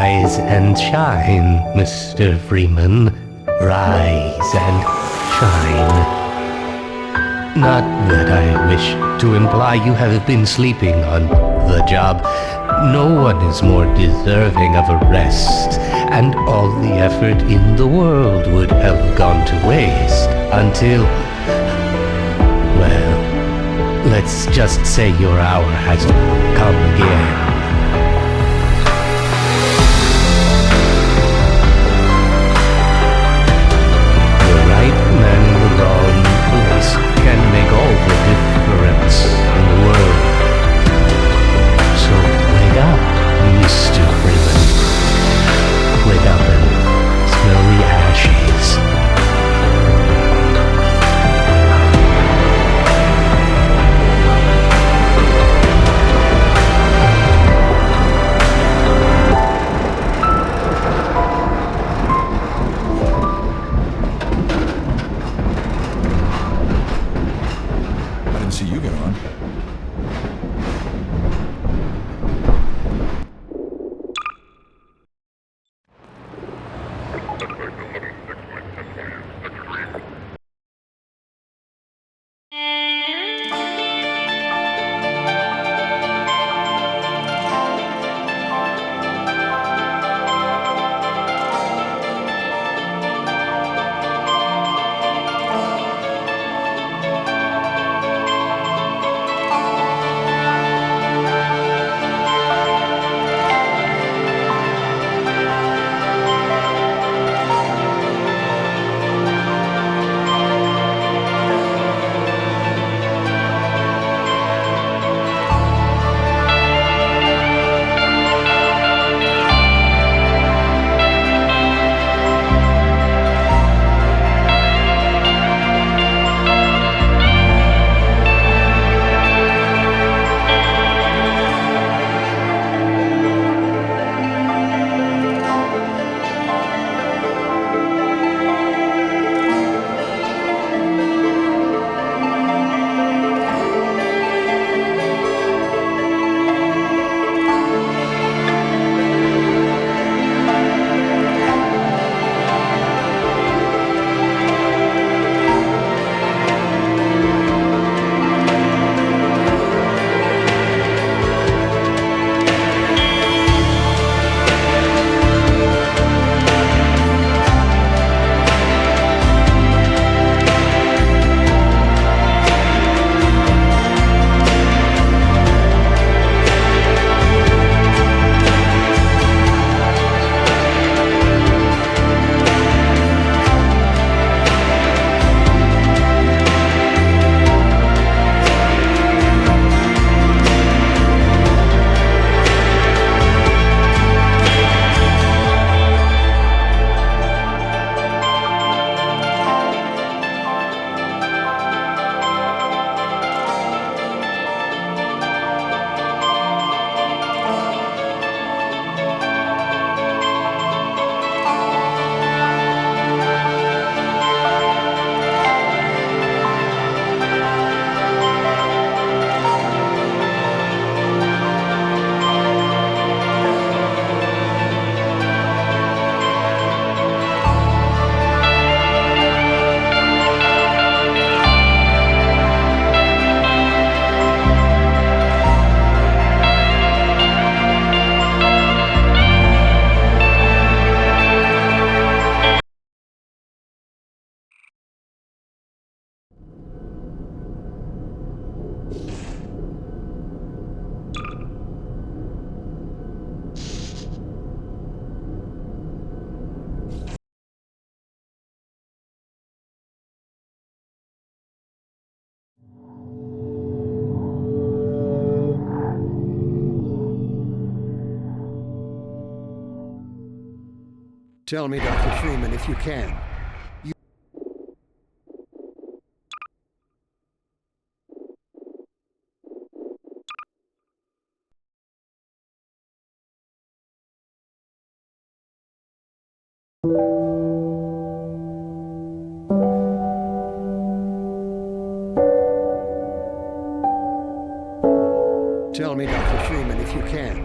Rise and shine, Mr. Freeman. Rise and shine. Not that I wish to imply you have been sleeping on the job. No one is more deserving of a rest, and all the effort in the world would have gone to waste until, well, let's just say your hour has come again. Can make all the difference in the world. So wake up, Mr. Freeman. Wake up and smell the ashes. See you get on. Tell me, Dr. Freeman, if you can. Tell me, Dr. Freeman, if you can.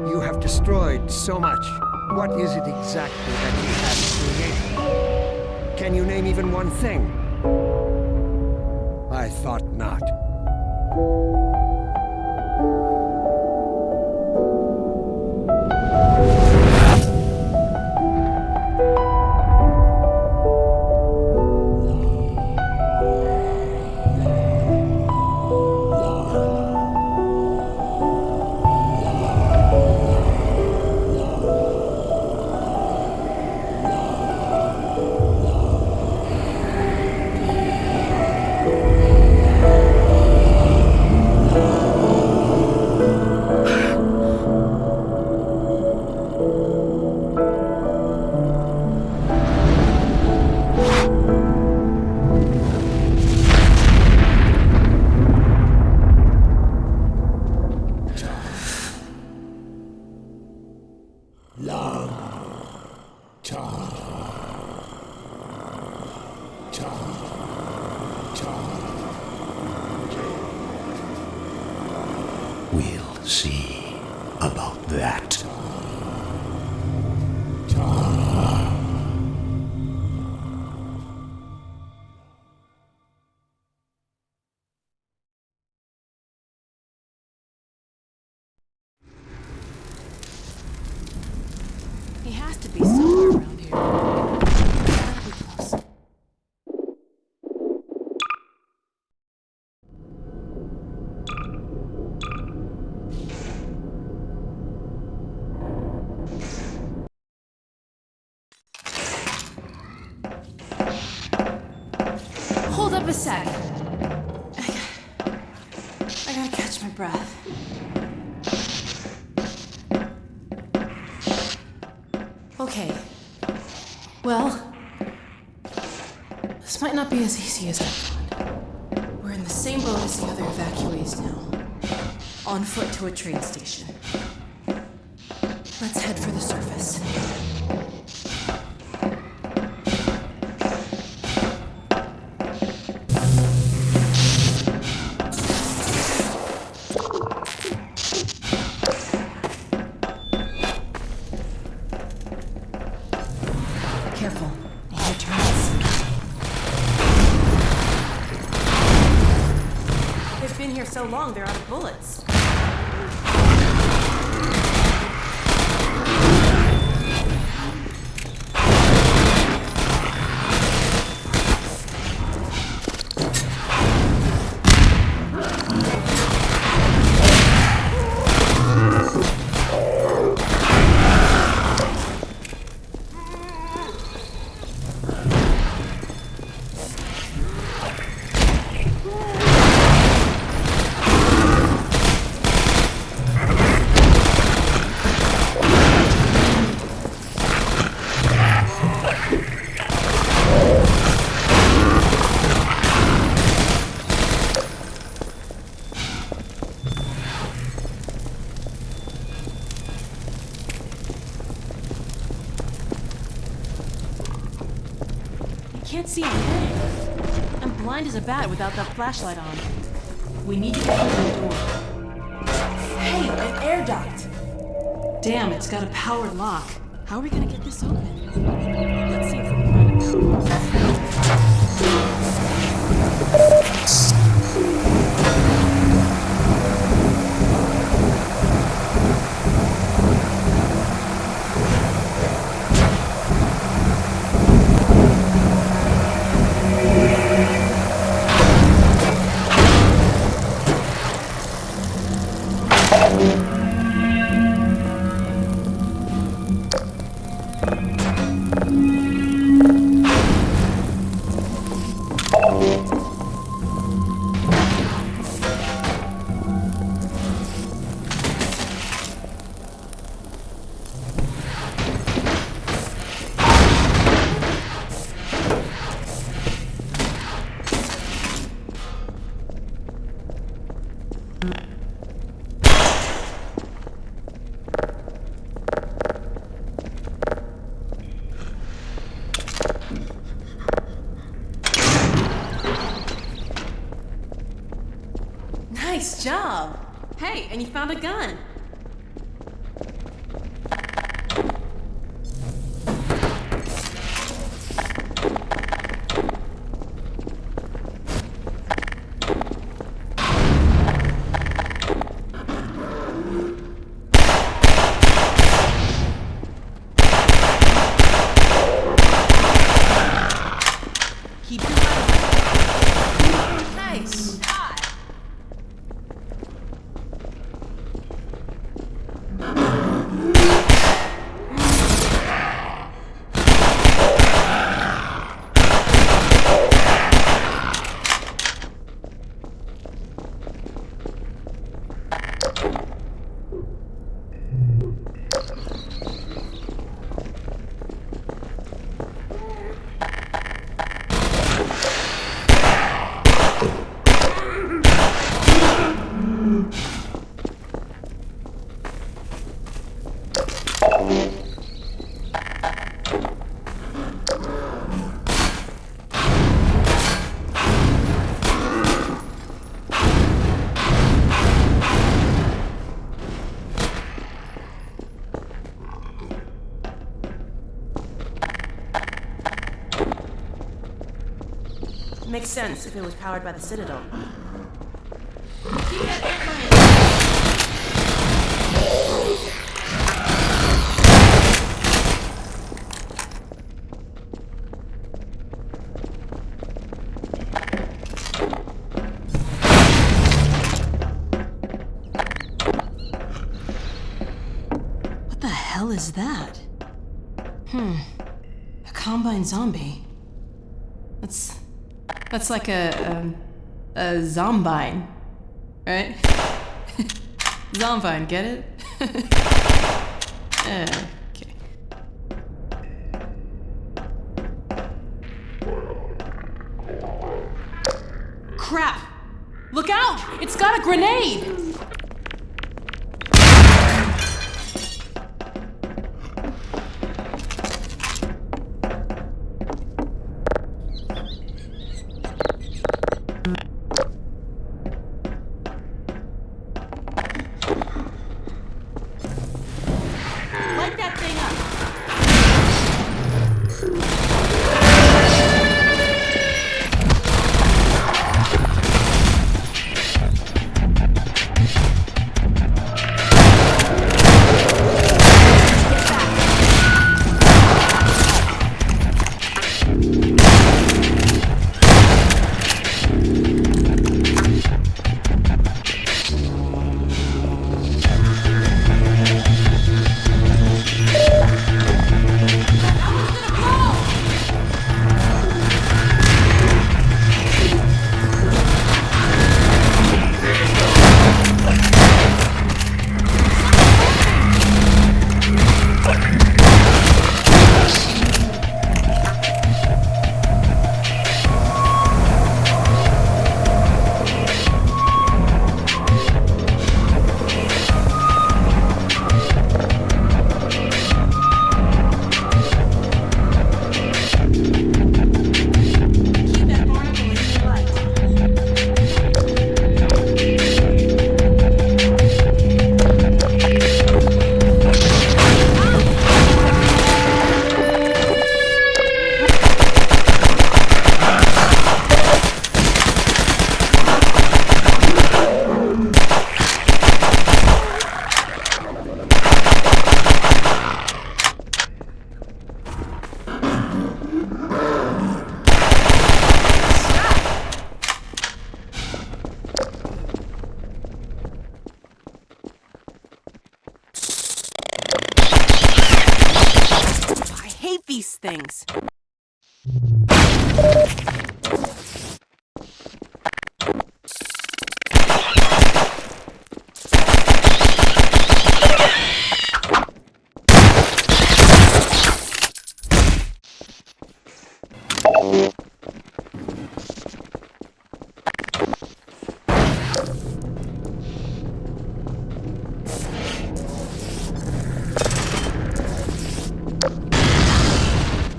You have destroyed so much. What is it exactly that you have created? Can you name even one thing? I thought not. We'll see about that. He has to be somewhere around here. Gotta be close. Hold up a sec. I gotta catch my breath. Okay. Well, this might not be as easy as I thought. We're in the same boat as the other evacuees now. On foot to a train station. Let's head for the surface. Careful. I hear turrets. They've been here so long, they're out of bullets. Can't see a thing. I'm blind as a bat without that flashlight on. We need to get through the door. Hey, an air duct! Damn, it's got a powered lock. How are we gonna get this open? Let's see if we can find a power. Nice job! Hey, and you found a gun! Makes sense if it was powered by the Citadel. What the hell is that? A Combine zombie. That's like a zombine, right? Zombine, get it? Okay. Crap! Look out! It's got a grenade! Light that thing up! These things.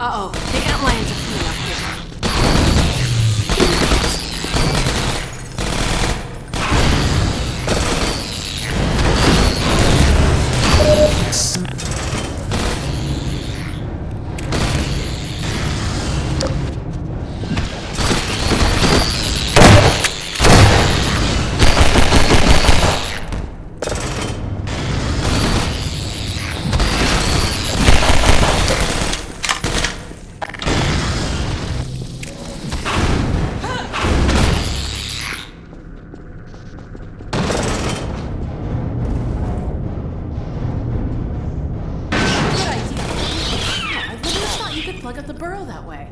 Uh-oh, the ant lions are coming up here. Plug up the burrow that way.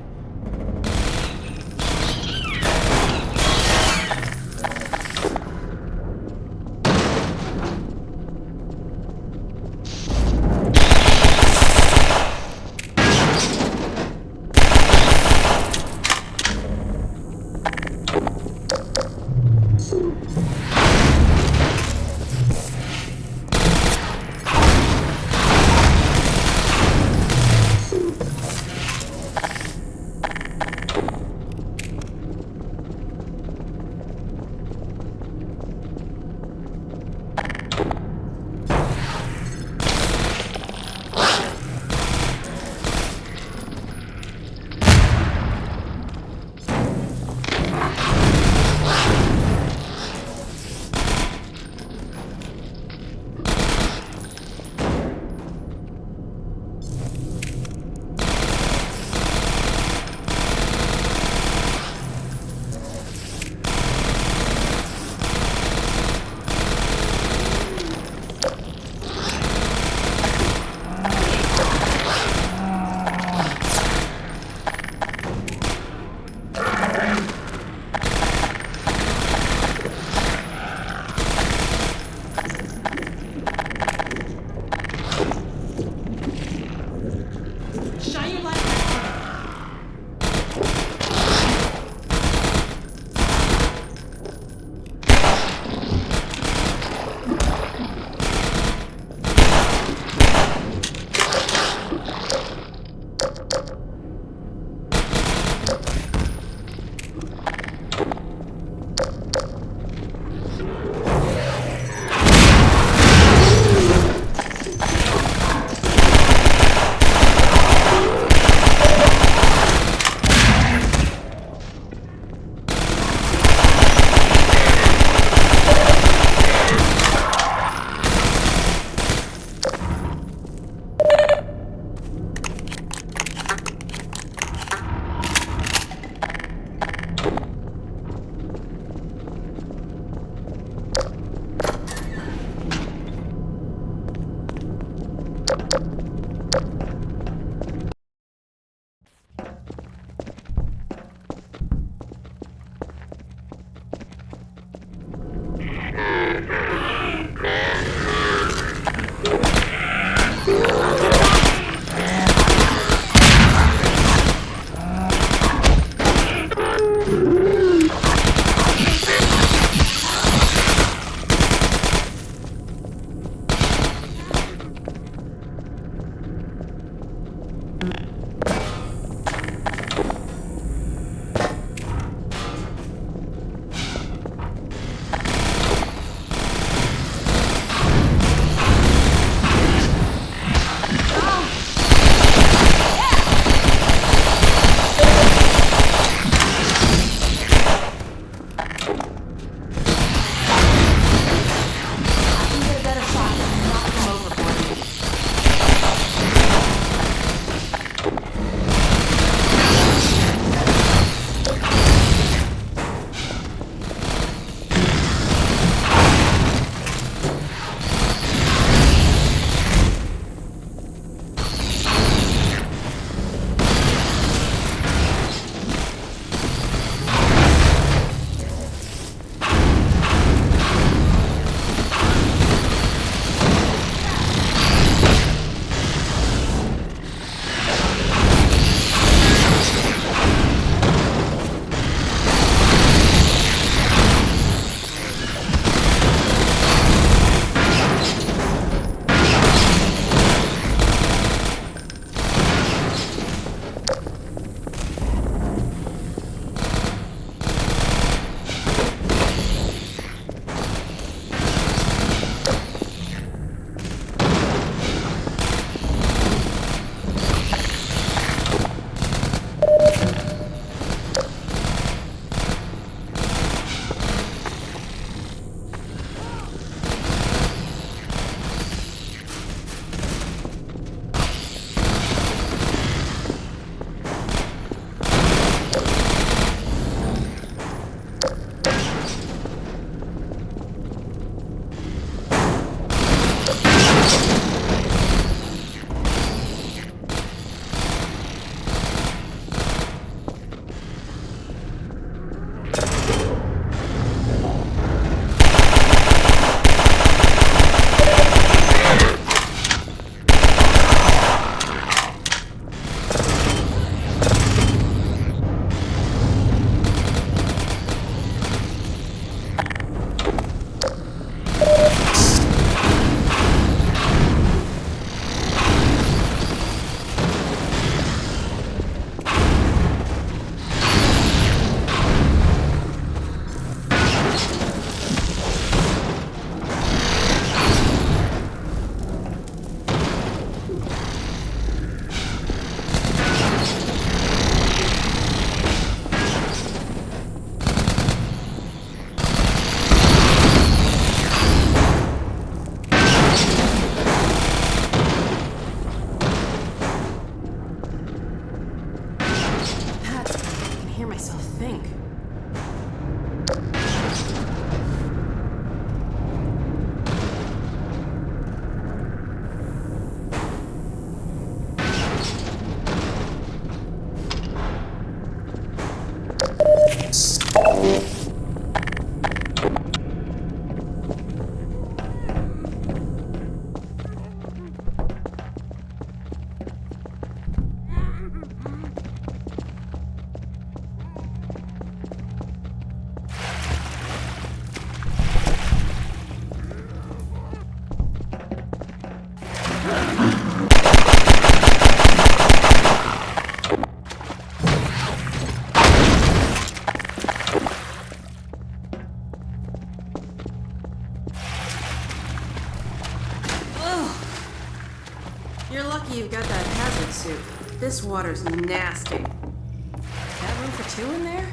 You're lucky you've got that hazard suit. This water's nasty. Got room for two in there?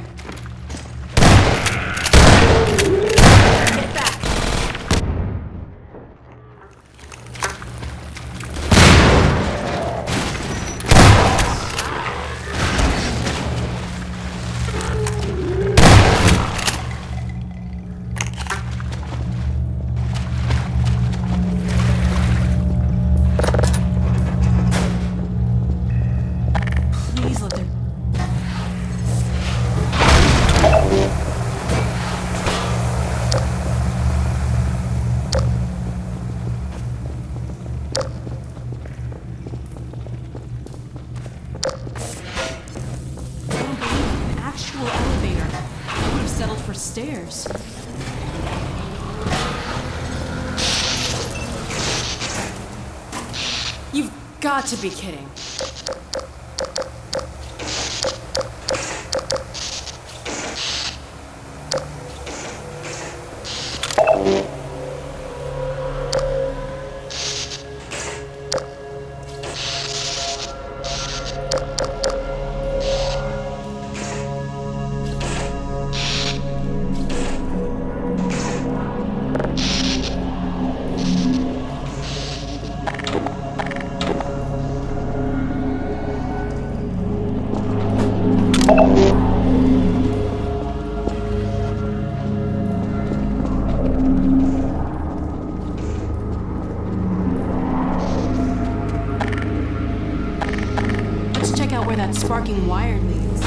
Get back! Please let there... I don't believe it. An actual elevator. I would have settled for stairs. You've got to be kidding. Let's check out where that sparking wire leads.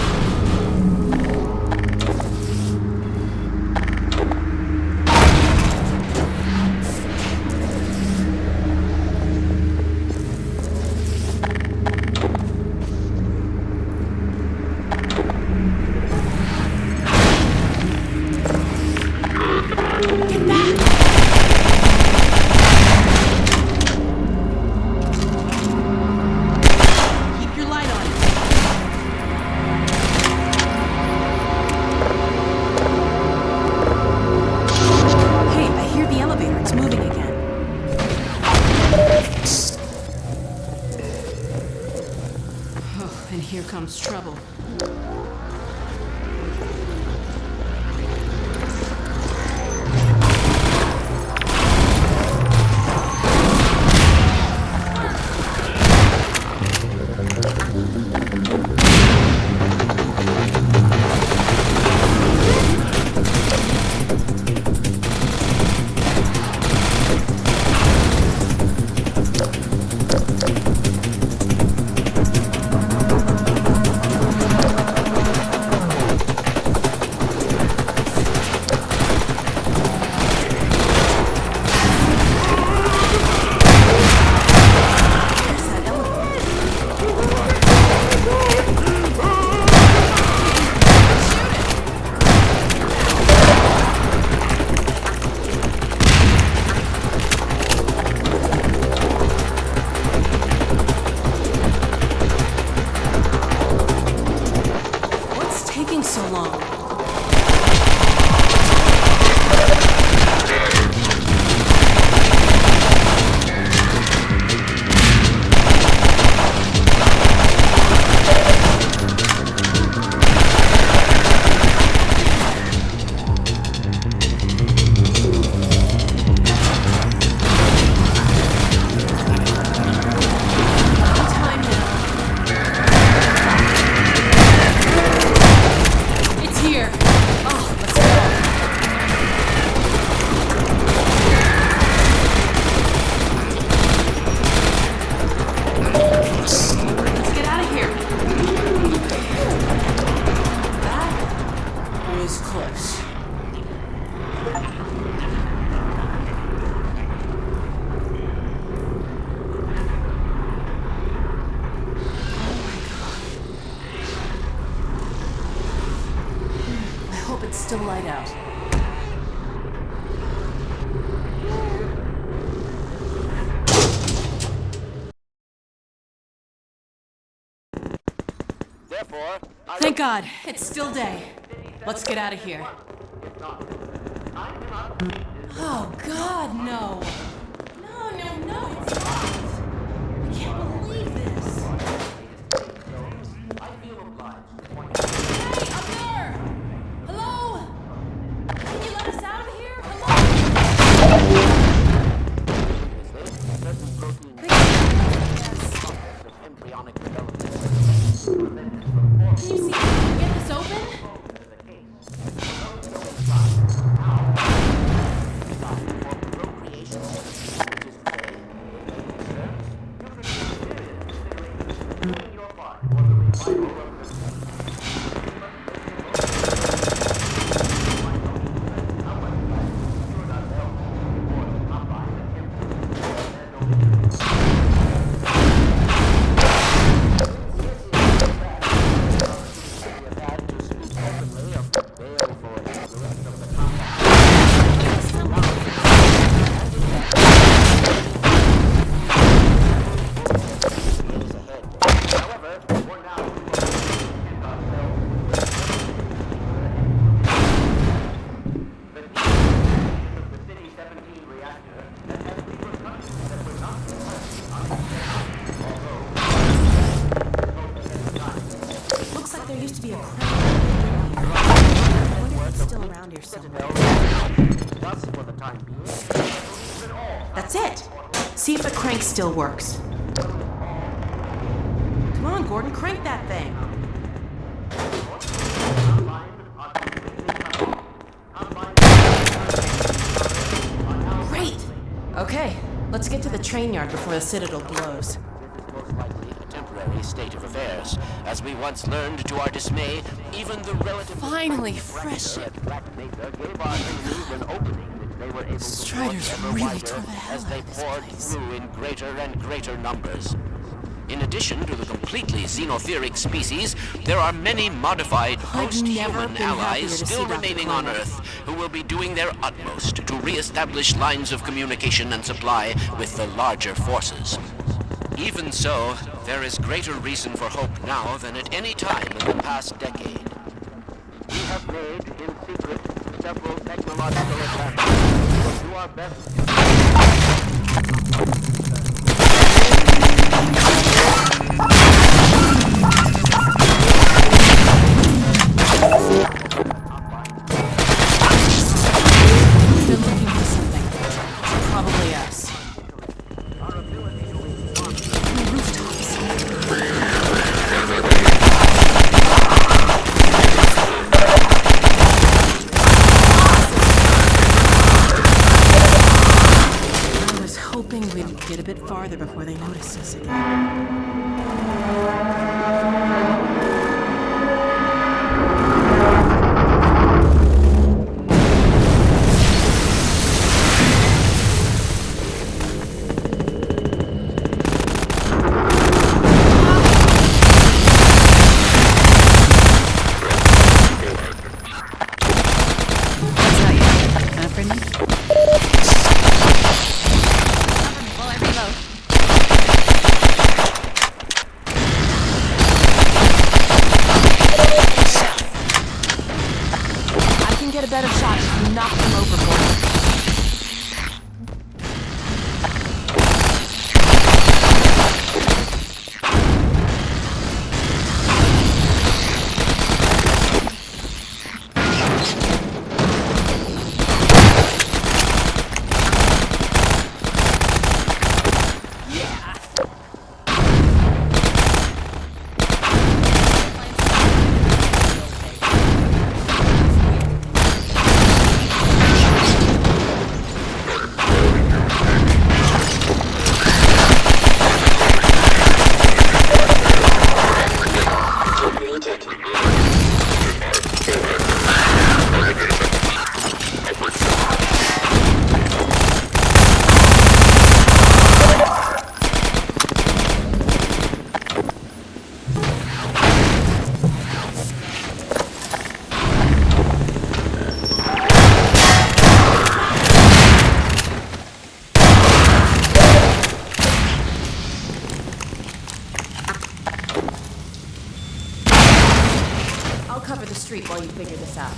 Get back! Keep your light on. Hey, I hear the elevator. It's moving again. Oh, and here comes trouble. What's taking so long? Time now. It's here. Oh, let's go. Let's get out of here. That was close. I hope it's still light out. Therefore, Thank God, it's still day. Let's get out of here. Oh God, no! No, no, no, it's not! I can't believe this! Hey, up there! Hello? Can you let us out of here? Hello? embryonic development. Can you see if you can get this open? Looks like there used to be a crane. I wonder if it's still around here somewhere. That's it! See if the crank still works. Come on, Gordon, crank that thing! Great! Okay, let's get to the train yard before the Citadel blows. Most likely a temporary state of affairs. As we once learned to our dismay, even the relative Finally, fresh air. gave our enemies an opening which they were able to Striders force ever really wider tore the hell as out they of this poured place. through in greater and greater numbers. In addition to the completely xenotheric species, there are many modified never post-human been happier allies to still see Dr. remaining on Connor. Earth who will be doing their utmost to re-establish lines of communication and supply with the larger forces. Even so, there is greater reason for hope now than at any time in the past decade. We have made, in secret, several technological advances. We will do our best. We've been looking for something. Probably us. The rooftops. I was hoping we'd get a bit farther before they noticed us again. I can get a better shot if you knock them overboard. street while you figure this out.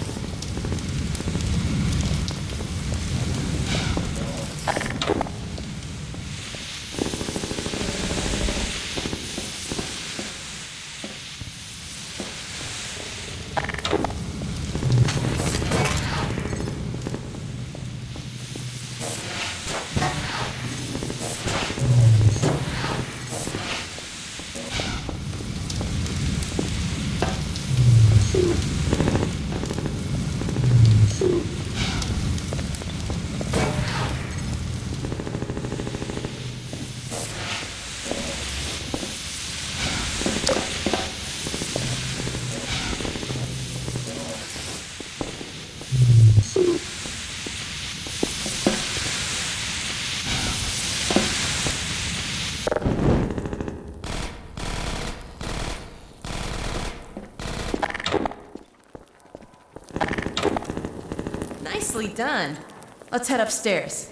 Nicely done. Let's head upstairs.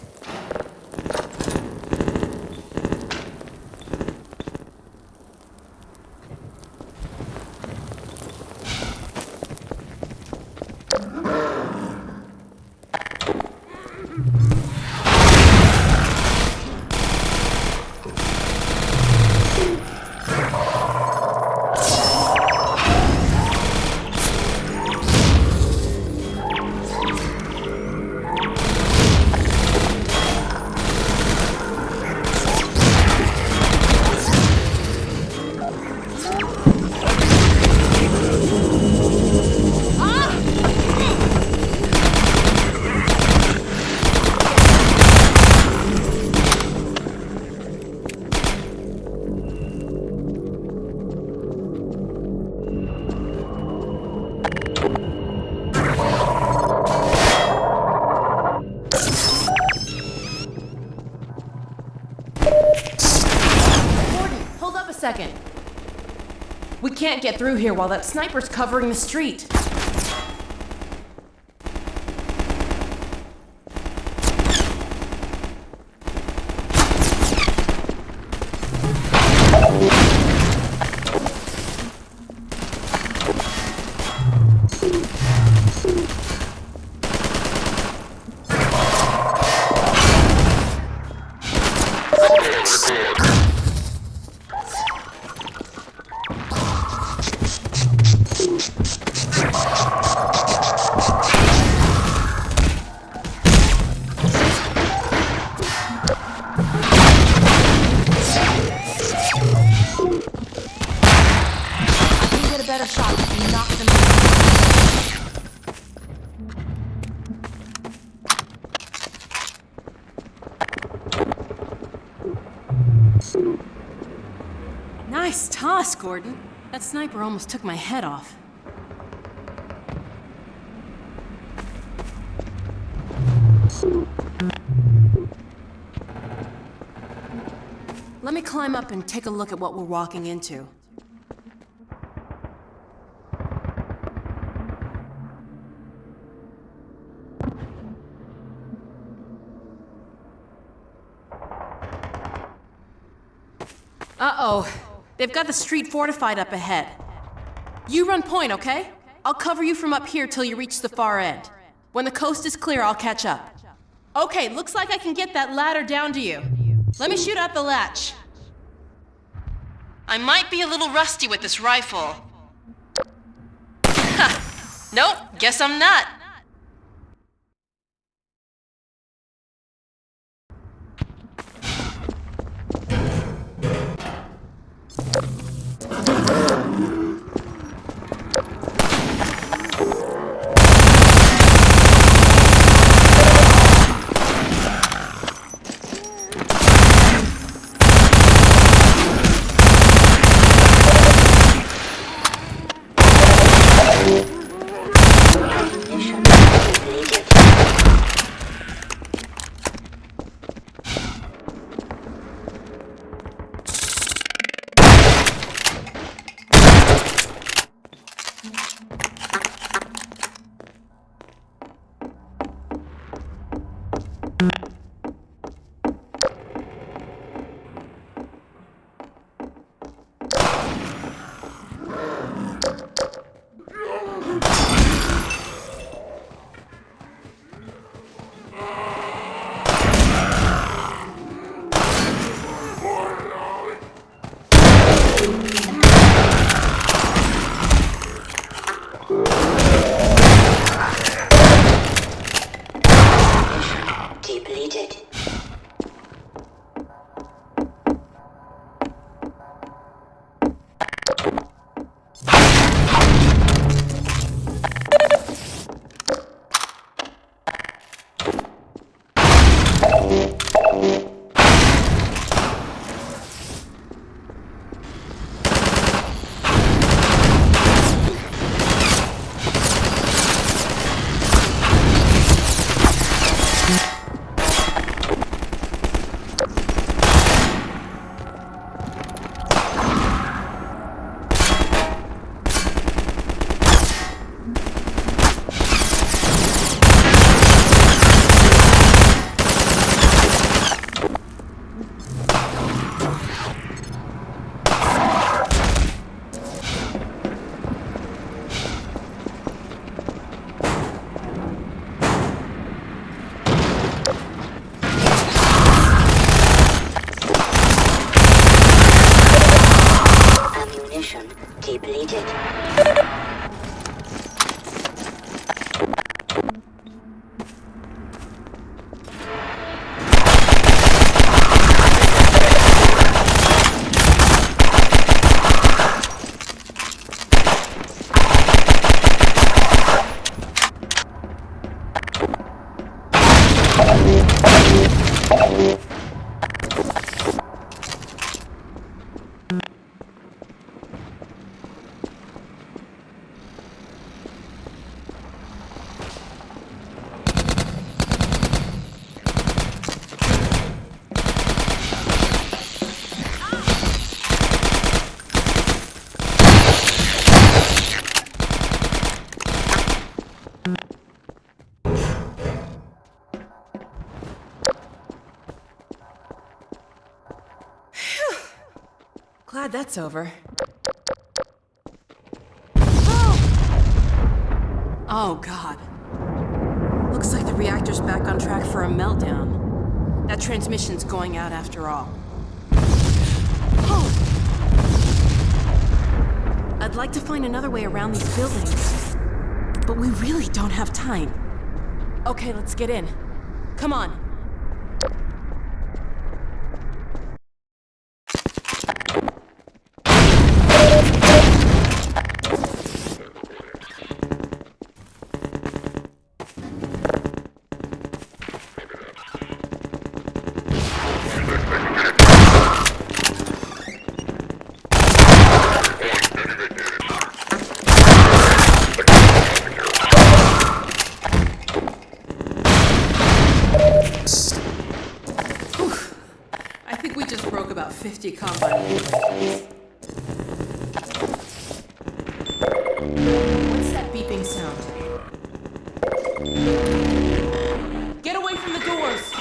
Second. We can't get through here while that sniper's covering the street. Better shot if you knock them down. Nice toss, Gordon. That sniper almost took my head off. Let me climb up and take a look at what we're walking into. Uh-oh. They've got the street fortified up ahead. You run point, okay? I'll cover you from up here till you reach the far end. When the coast is clear, I'll catch up. Okay, looks like I can get that ladder down to you. Let me shoot out the latch. I might be a little rusty with this rifle. Ha! Nope, guess I'm not. activated. Glad that's over. Oh, God. Looks like the reactor's back on track for a meltdown. That transmission's going out after all. Oh! I'd like to find another way around these buildings, but we really don't have time. Okay, let's get in. Come on. I think we just broke about 50 combine units. What's that beeping sound? Get away from the doors!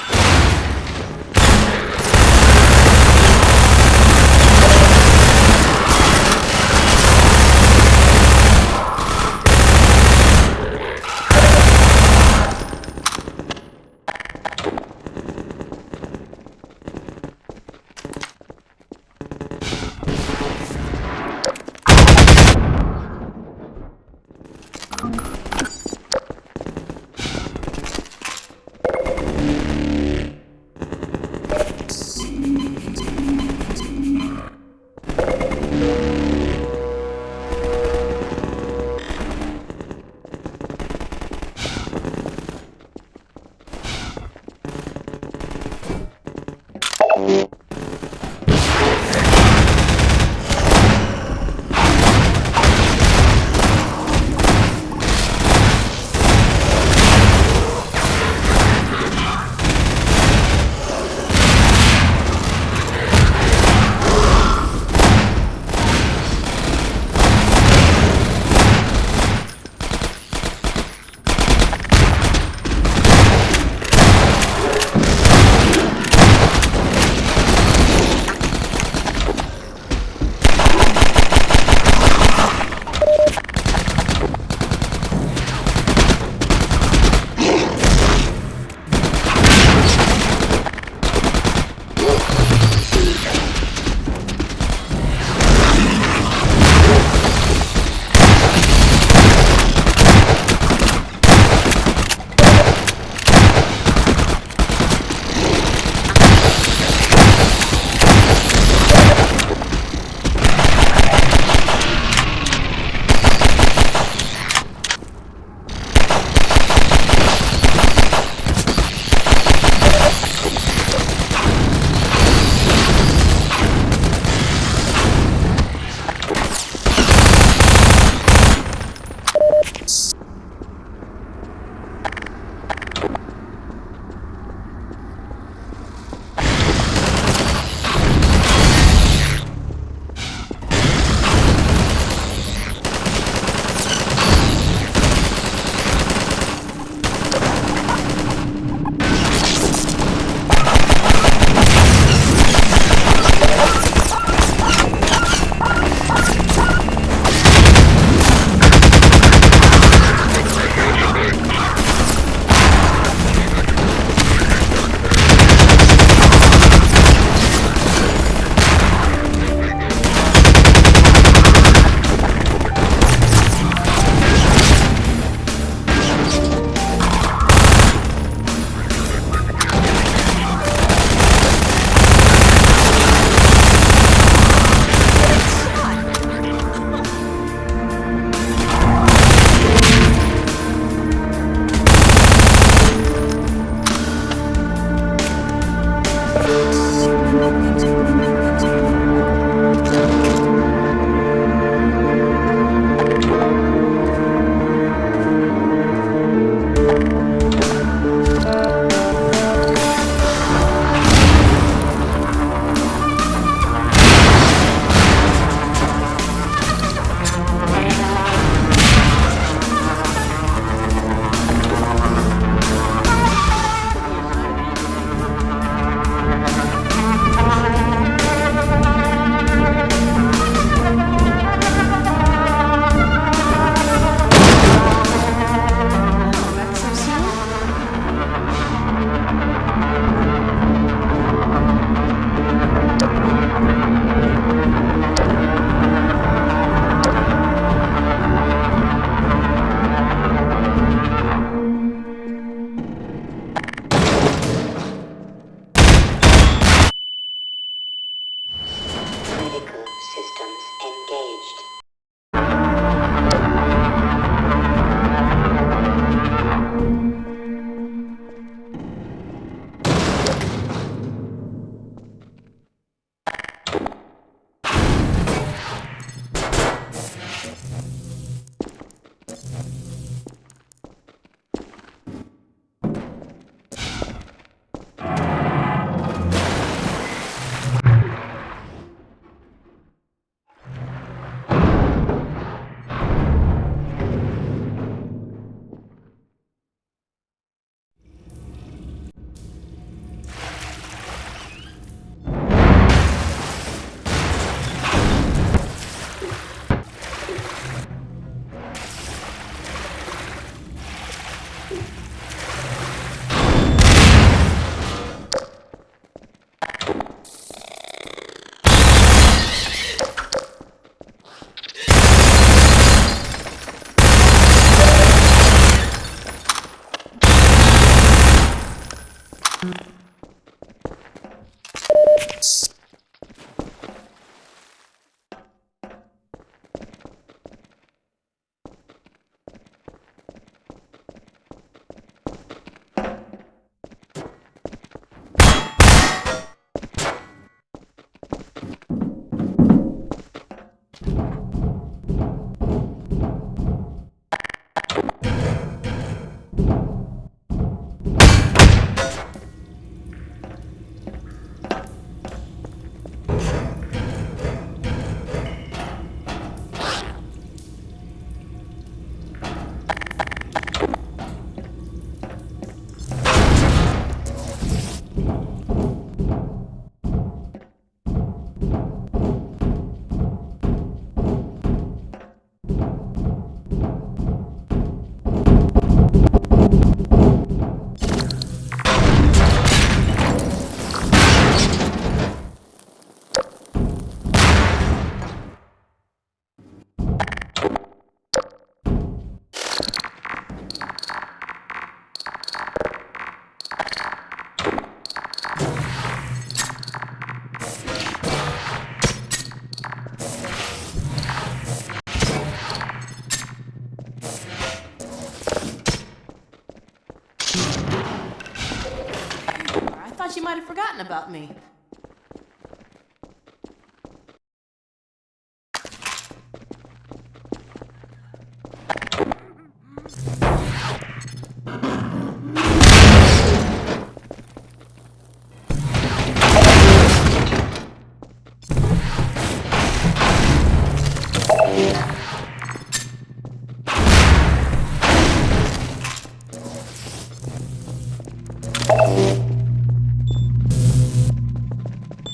She might have forgotten about me.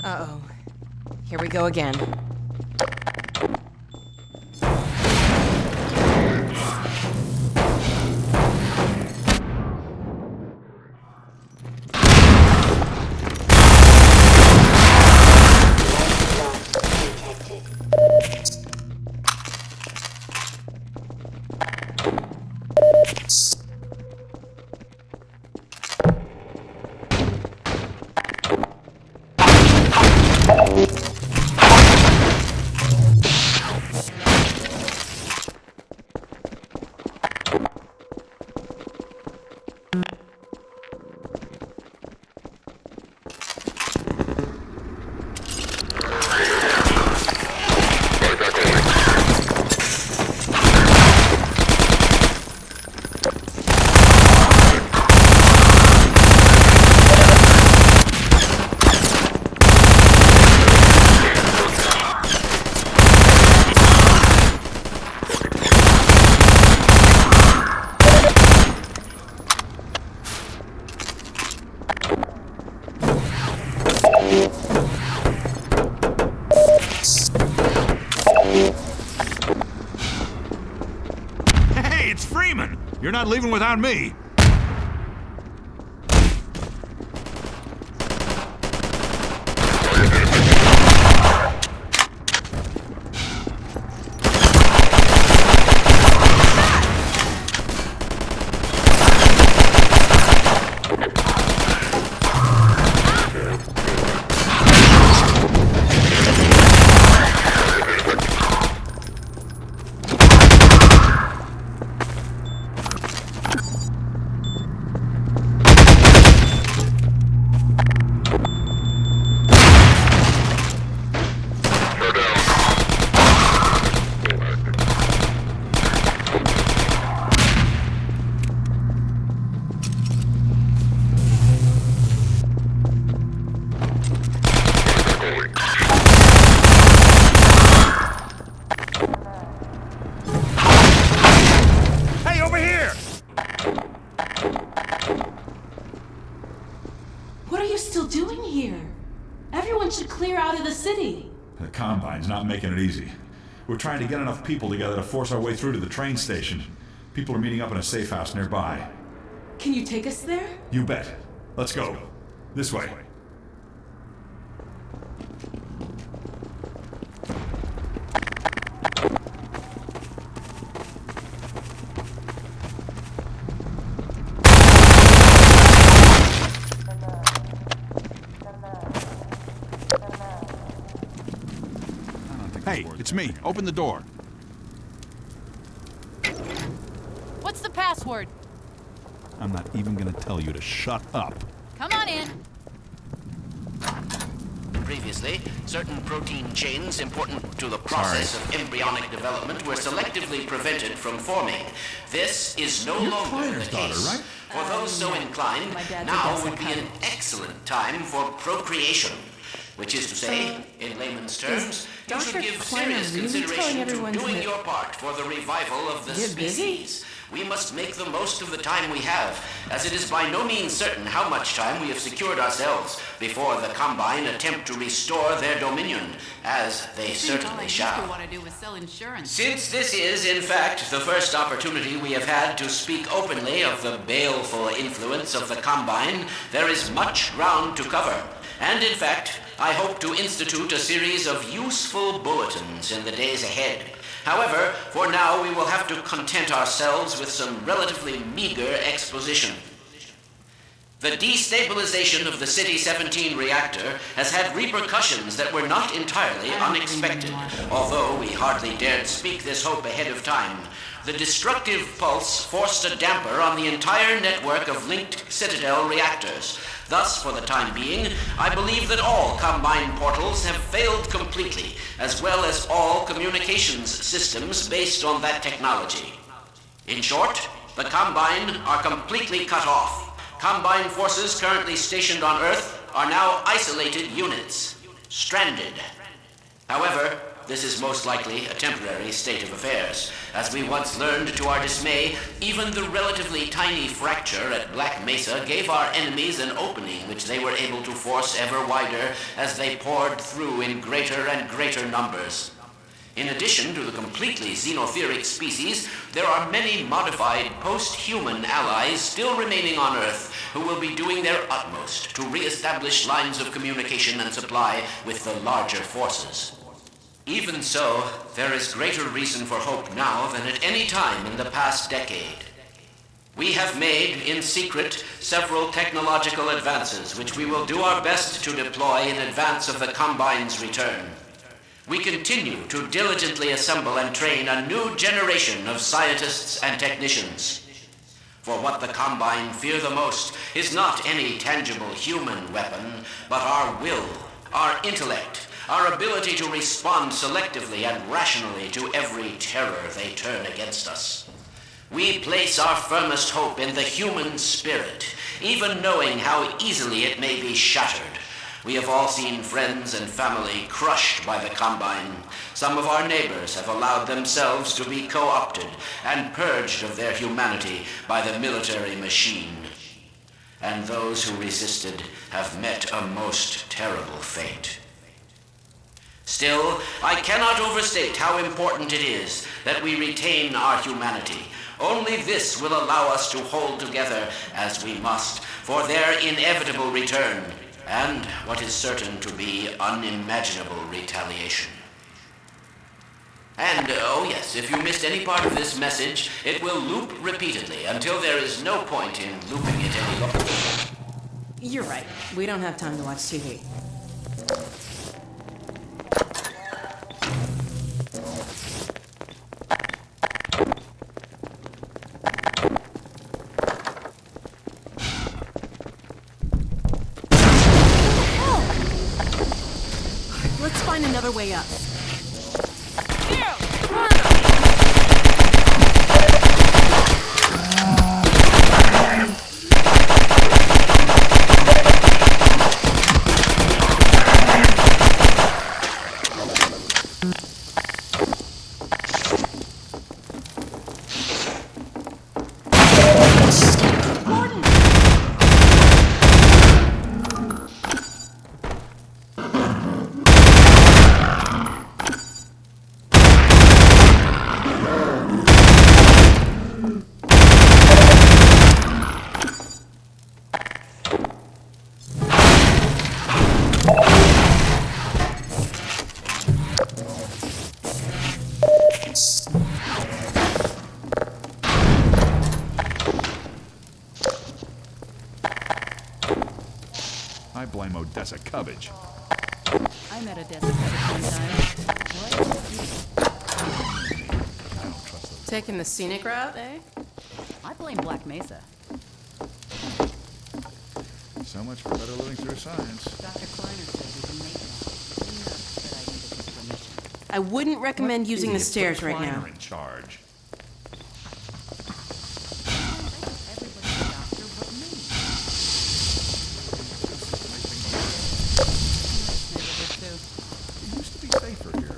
Uh-oh. Here we go again. You're not leaving without me! The Combine's not making it easy. We're trying to get enough people together to force our way through to the train station. People are meeting up in a safe house nearby. Can you take us there? You bet. Let's go. This way. Hey, it's me. Open the door. What's the password? I'm not even gonna tell you to shut up. Come on in. Previously, certain protein chains important to the process of embryonic development were selectively prevented from forming. This is no longer the case. Right? For those so inclined, My dad's now a would be an excellent time for procreation. Which is to say, in layman's terms, you should Dr. give Kleiner serious really telling consideration to everyone doing to- your part for the revival of the Get busy? species. We must make the most of the time we have, as it is by no means certain how much time we have secured ourselves before the Combine attempt to restore their dominion, as they certainly shall. Want to do with sell insurance. Since this is, in fact, the first opportunity we have had to speak openly of the baleful influence of the Combine, there is much ground to cover. And in fact, I hope to institute a series of useful bulletins in the days ahead. However, for now we will have to content ourselves with some relatively meager exposition. The destabilization of the City 17 reactor has had repercussions that were not entirely unexpected, although we hardly dared speak this hope ahead of time. The destructive pulse forced a damper on the entire network of linked Citadel reactors. Thus, for the time being, I believe that all Combine portals have failed completely, as well as all communications systems based on that technology. In short, the Combine are completely cut off. Combine forces currently stationed on Earth are now isolated units, stranded. However, this is most likely a temporary state of affairs. As we once learned to our dismay, even the relatively tiny fracture at Black Mesa gave our enemies an opening which they were able to force ever wider as they poured through in greater and greater numbers. In addition to the completely xenotheric species, there are many modified post-human allies still remaining on Earth who will be doing their utmost to re-establish lines of communication and supply with the larger forces. Even so, there is greater reason for hope now than at any time in the past decade. We have made, in secret, several technological advances which we will do our best to deploy in advance of the Combine's return. We continue to diligently assemble and train a new generation of scientists and technicians. For what the Combine fear the most is not any tangible human weapon, but our will, our intellect, our ability to respond selectively and rationally to every terror they turn against us. We place our firmest hope in the human spirit, even knowing how easily it may be shattered. We have all seen friends and family crushed by the Combine. Some of our neighbors have allowed themselves to be co-opted and purged of their humanity by the military machine. And those who resisted have met a most terrible fate. Still, I cannot overstate how important it is that we retain our humanity. Only this will allow us to hold together as we must for their inevitable return and what is certain to be unimaginable retaliation. And, oh yes, if you missed any part of this message, it will loop repeatedly until there is no point in looping it any longer. You're right. We don't have time to watch TV. Let's find another way up. I blame Odessa Cubbage. I met a death one time. I don't trust those. Taking the scenic route, eh? I blame Black Mesa. So much for better living through science. Dr. Kleiner said we can make it. Enough that I needed his permission. I wouldn't recommend using the Idiot stairs put right Kleiner now. in charge. Everybody's a doctor but me. Neighborhood too. It used to be safer here.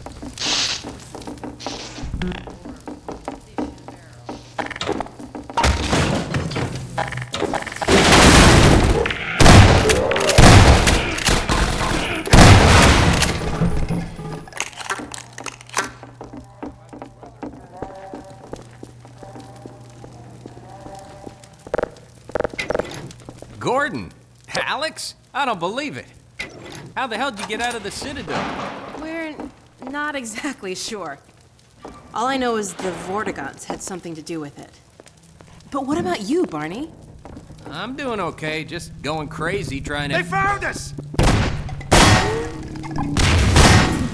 Gordon! Alex? I don't believe it. How the hell did you get out of the Citadel? We're not exactly sure. All I know is the Vortigaunts had something to do with it. But what about you, Barney? I'm doing okay, just going crazy trying to... They found us!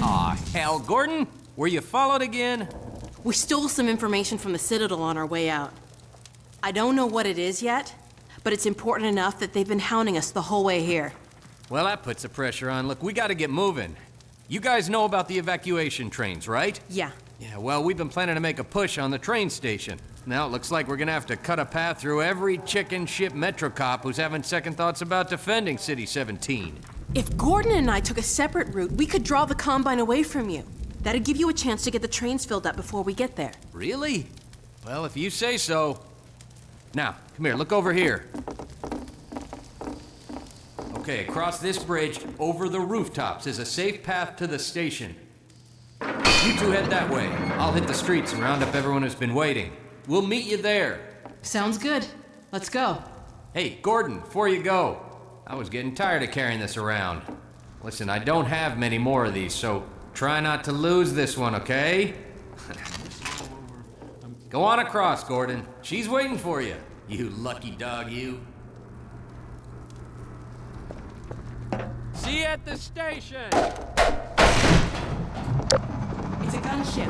Aw, hell, Gordon? Were you followed again? We stole some information from the Citadel on our way out. I don't know what it is yet, but it's important enough that they've been hounding us the whole way here. Well, that puts the pressure on. Look, we gotta get moving. You guys know about the evacuation trains, right? Yeah. Yeah, well, we've been planning to make a push on the train station. Now it looks like we're gonna have to cut a path through every chicken ship Metro cop who's having second thoughts about defending City 17. If Gordon and I took a separate route, we could draw the Combine away from you. That'd give you a chance to get the trains filled up before we get there. Really? Well, if you say so. Now, come here, look over here. Okay, across this bridge, over the rooftops, is a safe path to the station. You two head that way. I'll hit the streets and round up everyone who's been waiting. We'll meet you there. Sounds good. Let's go. Hey, Gordon, before you go, I was getting tired of carrying this around. Listen, I don't have many more of these, so try not to lose this one, okay? Go on across, Gordon. She's waiting for you. You lucky dog, you. See you at the station! It's a gunship.